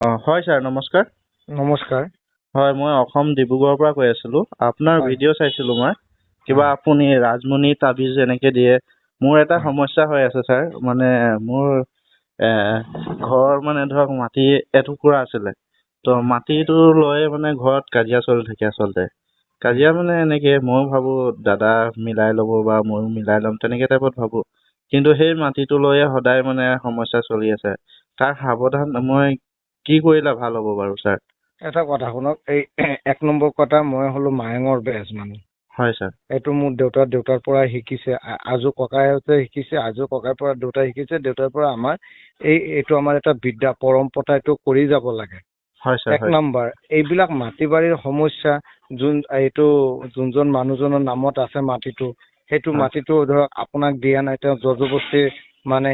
হয় ছাৰ, নমস্কাৰ। নমস্কাৰ। হয়, মই অসম ডিব্ৰুগড়ৰ পৰা কৈ আছিলোঁ। আপোনাৰ হয় ভিডিঅ' চাইছিলোঁ মই। কিবা হয় আপুনি ৰাজমণি তাবিজ এনেকে দিয়ে। মোৰ এটা হয় সমস্যা হৈ আছে ছাৰ। মানে মোৰ ঘৰ মানে ধৰক মাটি এটুকুৰা আছিলে। ত' হয় মাটিটো লৈ মানে ঘৰত কাজিয়া চলি থাকে আচলতে। হয় কাজিয়া মানে এনেকে ময়ো ভাবো দাদা মিলাই ল'ব বা ময়ো মিলাই ল'ম তেনেকে টাইপত ভাবো। কিন্তু সেই মাটিটো লৈয়ে সদায় মানে সমস্যা চলি আছে। তাৰ সাৱধান মই কি কৰিলে ভাল হ'ব বাৰু ছাৰ? এটা কথা শুনক, এই 1 নম্বৰ কথা, মই হলো মায়ঙৰ বেজ মানুহ। হয় ছাৰ। এইটো মোৰ দেউতাৰ পৰা শিকিছে। আজো ককাইহঁতে শিকিছে, আজো ককাইৰ পৰা দেউতাই শিকিছে, দেউতাৰ পৰা আমাৰ এইটো আমাৰ এটা বিদ্যা পৰম্পৰা, এইটো কৰি যাব লাগে। হয় ছাৰ। 1 নম্বৰ, এইবিলাক মাটি বাৰীৰ সমস্যা, যোনজন মানুহজনৰ নামত আছে মাটিটো, সেইটো হয় মাটিটো ধৰক আপোনাক দিয়া নাই, তেওঁ জবৰদস্তি মানে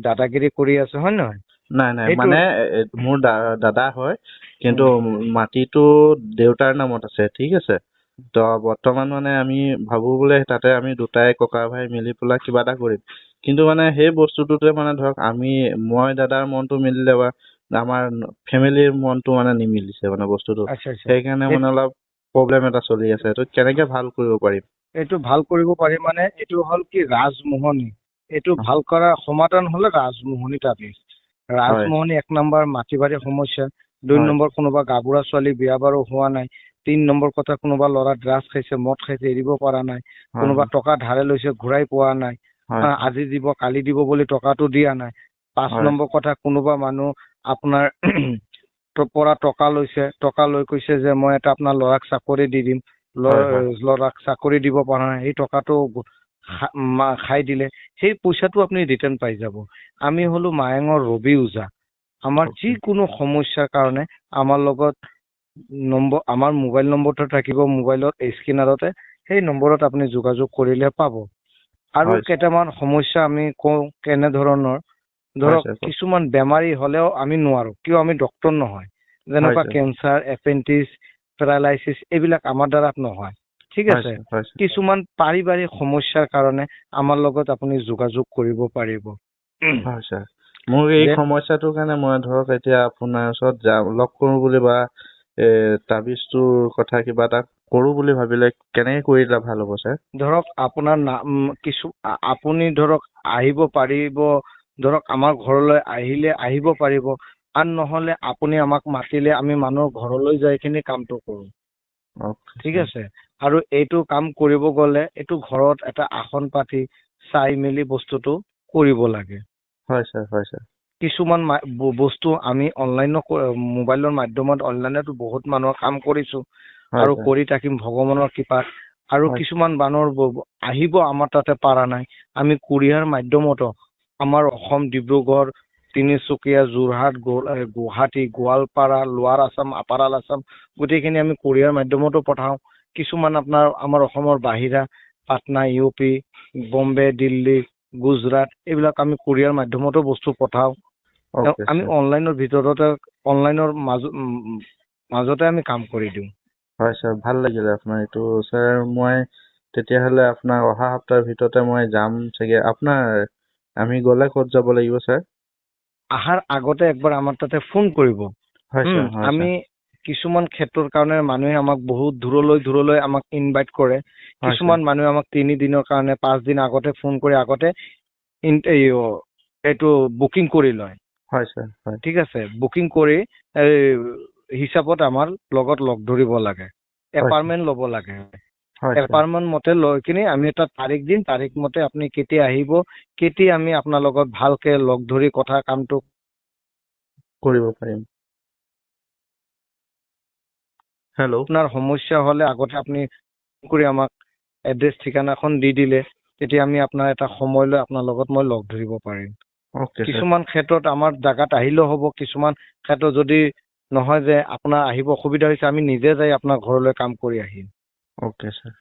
দাদাগিৰি কৰি আছে, হয় নহয়? নাই নাই, সেইটো মানে মোৰ দাদা হয়, কিন্তু উম, মাটিটো দেউতাৰ নামত আছে, ঠিক আছে। ত বৰ্তমান মানে আমি ভাবো বোলে তাতে আমি দুটাই ককা ভাই মিলি পেলাই কিবা এটা কৰিম। কিন্তু মানে সেই বস্তুটোতে মানে ধৰক মই দাদাৰ মনটো মিলিলে বা আমাৰ ফেমিলিৰ মনটো মানে নিমিলিছে মানে বস্তুটো। আচ্ছা আচ্ছা। সেইকাৰণে মানে অলপ প্ৰব্লেম এটা চলি আছে। এইটো কেনেকে ভাল কৰিব পাৰিম? এইটো ভাল কৰিব পাৰি মানে, এইটো হ'ল কি ৰাজমোহনী। এইটো ভাল কৰাৰ সমাধান হলে ৰাজমোহনী তাবিজ। হয় ৰাজমোহনী 1 নম্বৰ মাটি বাৰীৰ সমস্যা। 2 নম্বৰ কোনোবা গাভৰুৱা ছোৱালী বিয়া বাৰু হোৱা নাই। 3 নম্বৰ কথা, কোনোবা ল'ৰা ড্ৰাগছ খাইছে, মদ খাইছে, এৰিব পৰা নাই। হয় কোনোবা টকা ধাৰে লৈছে, ঘূৰাই পোৱা নাই। হয় আজি দিব কালি দিব বুলি টকাটো দিয়া নাই। পাঁচ হয় নম্বৰ কথা, কোনোবা মানুহ আপোনাৰ পৰা টকা লৈছে, টকা লৈ কৈছে যে মই এটা আপোনাৰ ল'ৰাক চাকৰি দি দিম। হয় হয় ল'ৰাক চাকৰি দিব পৰা নাই, সেই টকাটো খাই দিলে। সেই পইচাটো আপুনি ৰিটাৰ্ণ পাই যাব। আমি হলো মায়ঙৰ ৰবি ওজা। আমাৰ অ'কে যিকোনো সমস্যাৰ কাৰণে আমাৰ লগত আমাৰ মোবাইল নম্বৰটো থাকিব, মোবাইলত স্কেনাৰতে সেই নম্বৰত আপুনি যোগাযোগ কৰিলে পাব। আৰু হয় কেইটামান সমস্যা আমি কওঁ কেনেধৰণৰ, হয় ধৰক ছাৰ কওক। কিছুমান বেমাৰী হলেও আমি নোৱাৰো, কিয়? আমি ডক্তৰ নহয়। হয় যেনেকুৱা ছাৰ। কেঞ্চাৰ, এপেণ্ডিক্স, পেৰালাইচিছ, এইবিলাক আমাৰ দ্বাৰা নহয়, ঠিক হয় আছে। ছাৰ। হয় ছাৰ। কিছুমান পাৰিবাৰিক সমস্যাৰ কাৰণে আমাৰ লগত আপুনি যোগাযোগ কৰিব পাৰিব। হয় ছাৰ। মোৰ এই যে সমস্যাটোৰ কাৰণে মই ধৰক এতিয়া আপোনাৰ ওচৰত লগ কৰো বুলি বা তাবিজটোৰ কথা কিবা এটা কৰো বুলি ভাবিলে কেনেকে কৰিলে ভাল হ'ব ছাৰ? ধৰক আপোনাৰ আপুনি ধৰক আহিব পাৰিব, ধৰক আমাৰ ঘৰলৈ আহিব পাৰিব। আৰু নহলে আপুনি আমাক মাতিলে আমি মানুহৰ ঘৰলৈ যাই কিনে কামটো কৰো, অ'কে ঠিক ছাৰ। আছে। আৰু এইটো কাম কৰিব গলে এইটো ঘৰত এটা আসন পাতি চাই মেলি বস্তুটো কৰিব লাগে। হয় ছাৰ। হয় ছাৰ। কিছুমান বস্তু আমি মোবাইলৰ মাধ্যমত অনলাইনতো বহুত মানুহৰ কাম কৰিছো, হয় আৰু ছাৰ। কৰি থাকিম ভগৱানৰ কৃপাত। আৰু হয় কিছুমান মানুহৰ আহিব আমাৰ তাতে পাৰা নাই, আমি কুৰিয়াৰ মাধ্যমতো আমাৰ অসম, ডিব্ৰুগড়, তিনিচুকীয়া, যোৰহাট, গুৱাহাটী, গোৱালপাৰা, লোৱাৰ আছাম, আপাৰ আছাম, গোটেইখিনি আমি কুৰিয়াৰ মাধ্যমতো পঠাওঁ। কিছুমান আমাৰ অসমৰ বাহিৰা, পাটনা, UP, বম্বে, দিল্লী, গুজৰাট, এইবিলাক আমি কুৰিয়াৰ মাধ্যমতো বস্তু পঠাওঁ। অ'কে আমি ছাৰ। অনলাইনৰ মাজতে আমি কাম কৰি দিওঁ। হয় ছাৰ, ভাল লাগিলে আপোনাৰ এইটো ছাৰ। মই তেতিয়াহ'লে আপোনাৰ অহা সপ্তাহৰ ভিতৰতে মই যাম চাগে। আমি গ'লে ক'ত যাব লাগিব ছাৰ? আহাৰ আগতে একবাৰ আমাৰ তাতে ফোন কৰিব। হয় ছাৰ। হয় আমি ছাৰ। কিছুমান ক্ষেত্ৰৰ কাৰণে মানুহে আমাক বহুত দূৰলৈ আমাক ইনভাইট কৰে। হয় ছাৰ। কিছুমান মানুহে আমাক 3 দিনৰ কাৰণে 5 দিন আগতে ফোন কৰি আগতে এইটো বুকিং কৰি লয়, হয় ছাৰ। হয়। ঠিক আছে। বুকিং কৰি এই হিচাপত আমাৰ লগত লগ ধৰিব লাগে, হয় ছাৰ। এপইণ্টমেণ্ট ল'ব লাগে। হয় ছাৰ। এপইণ্টমেণ্ট মতে লৈ কিনে আমি এটা তাৰিখ দিম, তাৰিখ মতে আপুনি কেতিয়া আহিব, কেতিয়া আমি আপোনাৰ লগত ভালকে লগ ধৰি কামটো কৰিব পাৰিম। হেল্ল'। আপোনাৰ সমস্যা হলে আগতে আপুনি কৰি আমাক এড্ৰেছ ঠিকনাখন দি দিলে, তেতিয়া আমি আপোনাৰ এটা সময় লৈ আপোনাৰ লগত মই লগ ধৰিব পাৰিম। Okay sir. কিছুমান ক্ষেত্ৰত আমাৰ জাগাত আহিলেও হ'ব, কিছুমান ক্ষেত্ৰত যদি নহয় যে আপোনাৰ আহিব অসুবিধা হৈছে, আমি নিজে যাই আপোনাৰ ঘৰলৈ কাম কৰি আহিম। Okay sir.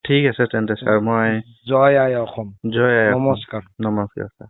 ঠিক আছে তেন্তে ছাৰ। মই জয় আই অসম। জয় আই অসম। নমস্কাৰ। নমস্কাৰ ছাৰ।